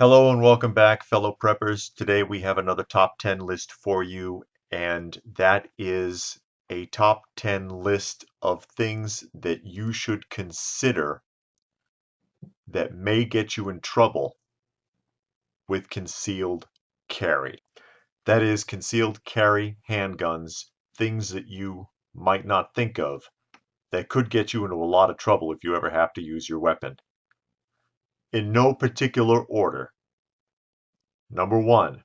Hello and welcome back, fellow preppers. Today we have another top 10 list for you, and that is a top 10 list of things that you should consider that may get you in trouble with concealed carry. That is, concealed carry handguns, things that you might not think of that could get you into a lot of trouble if you ever have to use your weapon. In no particular order. Number one,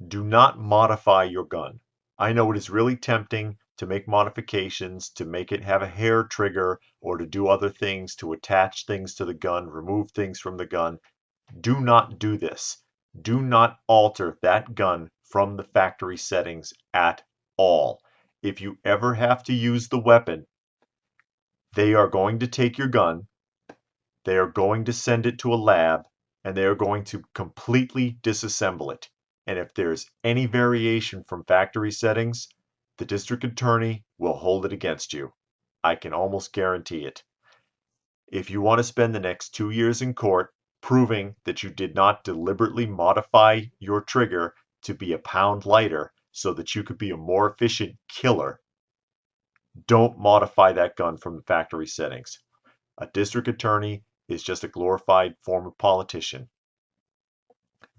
do not modify your gun. I know it is really tempting to make modifications, to make it have a hair trigger, or to do other things, to attach things to the gun, remove things from the gun. Do not do this. Do not alter that gun from the factory settings at all. If you ever have to use the weapon, they are going to take your gun, they are going to send it to a lab, and they are going to completely disassemble it. And if there's any variation from factory settings, the district attorney will hold it against you. I can almost guarantee it. If you want to spend the next 2 years in court proving that you did not deliberately modify your trigger to be a pound lighter so that you could be a more efficient killer, don't modify that gun from the factory settings. A district attorney is just a glorified form of politician.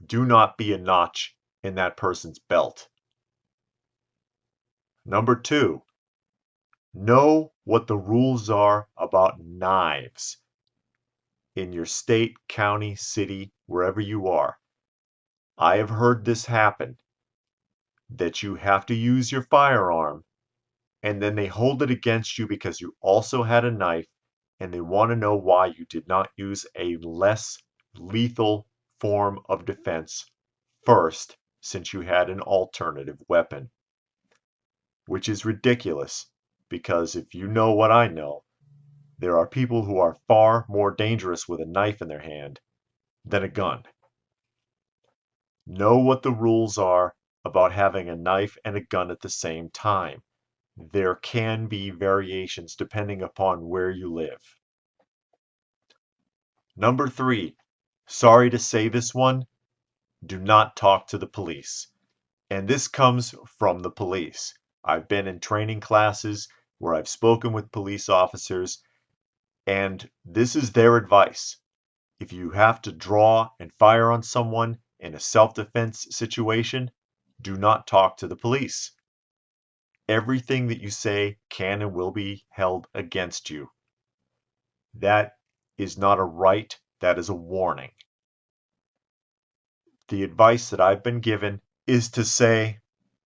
Do not be a notch in that person's belt. Number two, know what the rules are about knives in your state, county, city, wherever you are. I have heard this happen, that you have to use your firearm and then they hold it against you because you also had a knife and they want to know why you did not use a less lethal form of defense first since you had an alternative weapon. Which is ridiculous because if you know what I know, there are people who are far more dangerous with a knife in their hand than a gun. Know what the rules are about having a knife and a gun at the same time. There can be variations depending upon where you live. Number three, sorry to say this one, do not talk to the police. And this comes from the police. I've been in training classes where I've spoken with police officers, and this is their advice. If you have to draw and fire on someone in a self-defense situation, do not talk to the police. Everything that you say can and will be held against you. That is not a right, that is a warning. The advice that I've been given is to say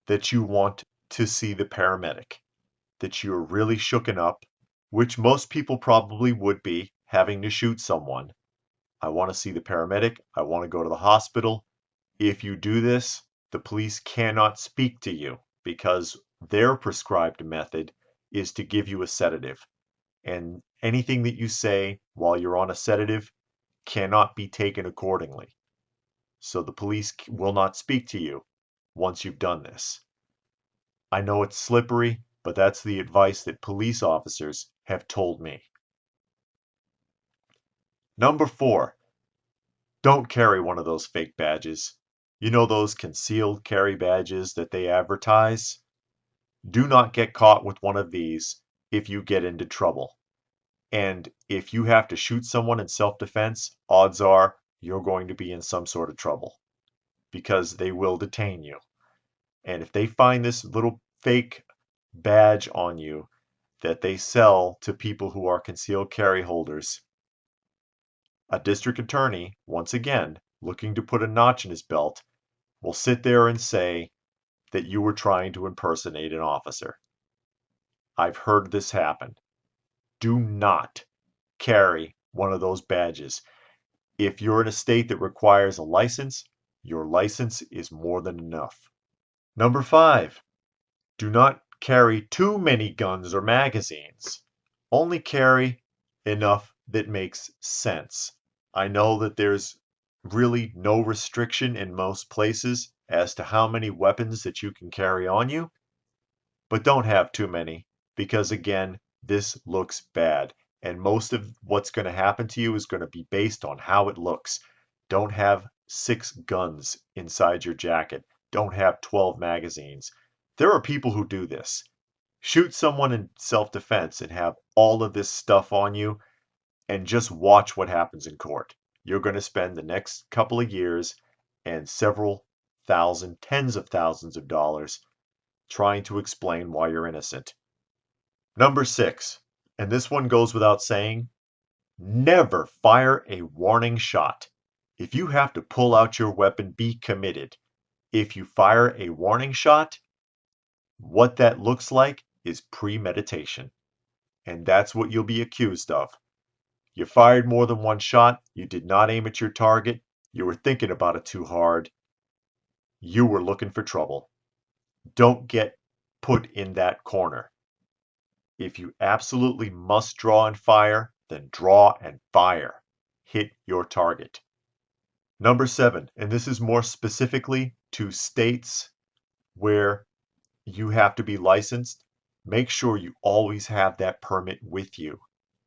that you want to see the paramedic, that you're really shooken up, which most people probably would be having to shoot someone. I want to see the paramedic. I want to go to the hospital. If you do this, the police cannot speak to you because their prescribed method is to give you a sedative. And anything that you say while you're on a sedative cannot be taken accordingly. So the police will not speak to you once you've done this. I know it's slippery, but that's the advice that police officers have told me. Number four, don't carry one of those fake badges. You know those concealed carry badges that they advertise? Do not get caught with one of these if you get into trouble. And if you have to shoot someone in self-defense, odds are you're going to be in some sort of trouble because they will detain you. And if they find this little fake badge on you that they sell to people who are concealed carry holders, a district attorney, once again, looking to put a notch in his belt, will sit there and say that you were trying to impersonate an officer. I've heard this happen. Do not carry one of those badges. If you're in a state that requires a license, your license is more than enough. Number five, do not carry too many guns or magazines. Only carry enough that makes sense. I know that there's really no restriction in most places as to how many weapons that you can carry on you, but don't have too many because again, this looks bad. And most of what's going to happen to you is going to be based on how it looks. Don't have 6 guns inside your jacket. Don't have 12 magazines. There are people who do this. Shoot someone in self-defense and have all of this stuff on you and just watch what happens in court. You're going to spend the next couple of years and several thousand, tens of thousands of dollars trying to explain why you're innocent. Number 6, and this one goes without saying, never fire a warning shot. If you have to pull out your weapon, be committed. If you fire a warning shot, what that looks like is premeditation. And that's what you'll be accused of. You fired more than one shot, you did not aim at your target, you were thinking about it too hard, you were looking for trouble. Don't get put in that corner. If you absolutely must draw and fire, then draw and fire. Hit your target. Number 7, and this is more specifically to states where you have to be licensed, make sure you always have that permit with you.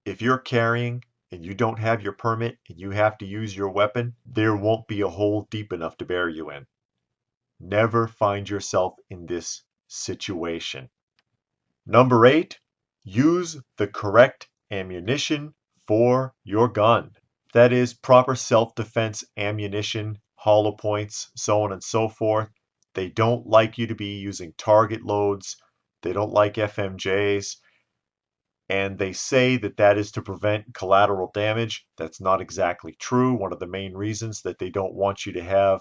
If you're carrying and you don't have your permit and you have to use your weapon, there won't be a hole deep enough to bury you in. Never find yourself in this situation. Number 8, use the correct ammunition for your gun. That is proper self-defense ammunition, hollow points, so on and so forth. They don't like you to be using target loads. They don't like FMJs. And they say that that is to prevent collateral damage. That's not exactly true. One of the main reasons that they don't want you to have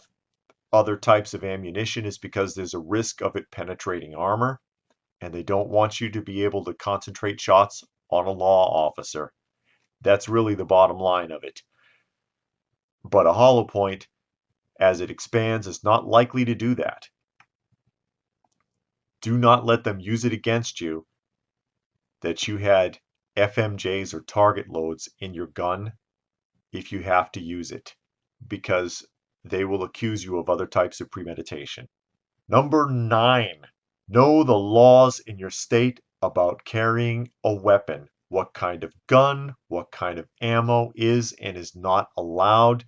other types of ammunition is because there's a risk of it penetrating armor, and they don't want you to be able to concentrate shots on a law officer. That's really the bottom line of it. But a hollow point, as it expands, is not likely to do that. Do not let them use it against you that you had FMJs or target loads in your gun if you have to use it, because they will accuse you of other types of premeditation. Number 9, know the laws in your state about carrying a weapon. What kind of gun, what kind of ammo is and is not allowed,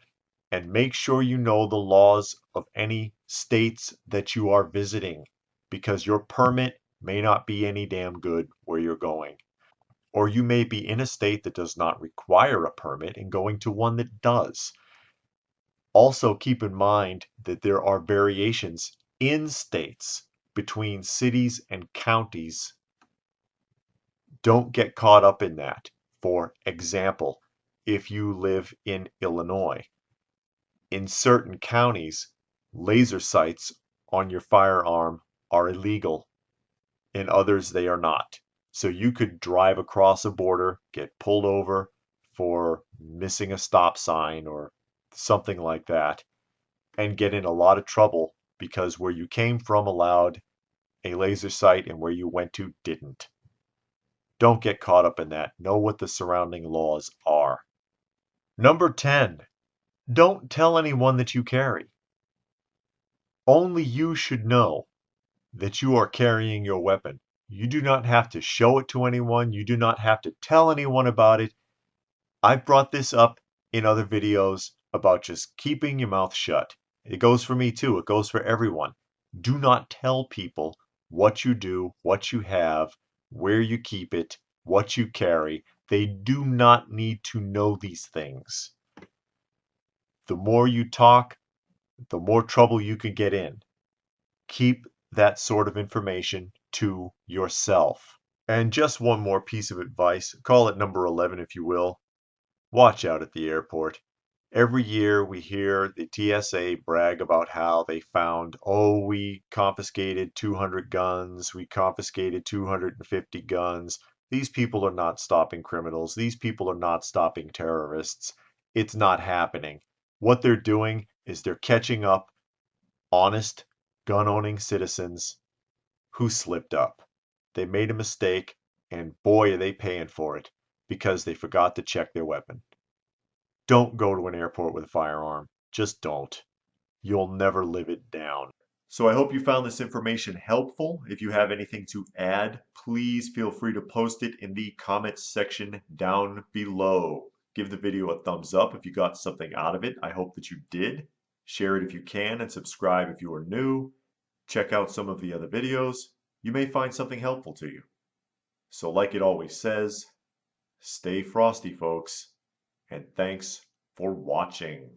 and make sure you know the laws of any states that you are visiting, because your permit may not be any damn good where you're going. Or you may be in a state that does not require a permit and going to one that does. Also keep in mind that there are variations in states between cities and counties. Don't get caught up in that. For example, if you live in Illinois, in certain counties, laser sights on your firearm are illegal. In others, they are not. So you could drive across a border, get pulled over for missing a stop sign or something like that, and get in a lot of trouble because where you came from allowed a laser sight and where you went to didn't. Don't get caught up in that. Know what the surrounding laws are. Number 10, don't tell anyone that you carry. Only you should know that you are carrying your weapon. You do not have to show it to anyone. You do not have to tell anyone about it. I've brought this up in other videos about just keeping your mouth shut. It goes for me too. It goes for everyone. Do not tell people what you do, what you have, where you keep it, what you carry. They do not need to know these things. The more you talk, the more trouble you can get in. Keep that sort of information to yourself. And just one more piece of advice, call it number 11 if you will. Watch out at the airport. Every year we hear the TSA brag about how they found, oh, we confiscated 200 guns, we confiscated 250 guns. These people are not stopping criminals. These people are not stopping terrorists. It's not happening. What they're doing is they're catching up honest gun-owning citizens who slipped up. They made a mistake, and boy, are they paying for it because they forgot to check their weapon. Don't go to an airport with a firearm. Just don't. You'll never live it down. So I hope you found this information helpful. If you have anything to add, please feel free to post it in the comments section down below. Give the video a thumbs up if you got something out of it. I hope that you did. Share it if you can and subscribe if you are new. Check out some of the other videos. You may find something helpful to you. So like it always says, stay frosty, folks, and thanks for watching.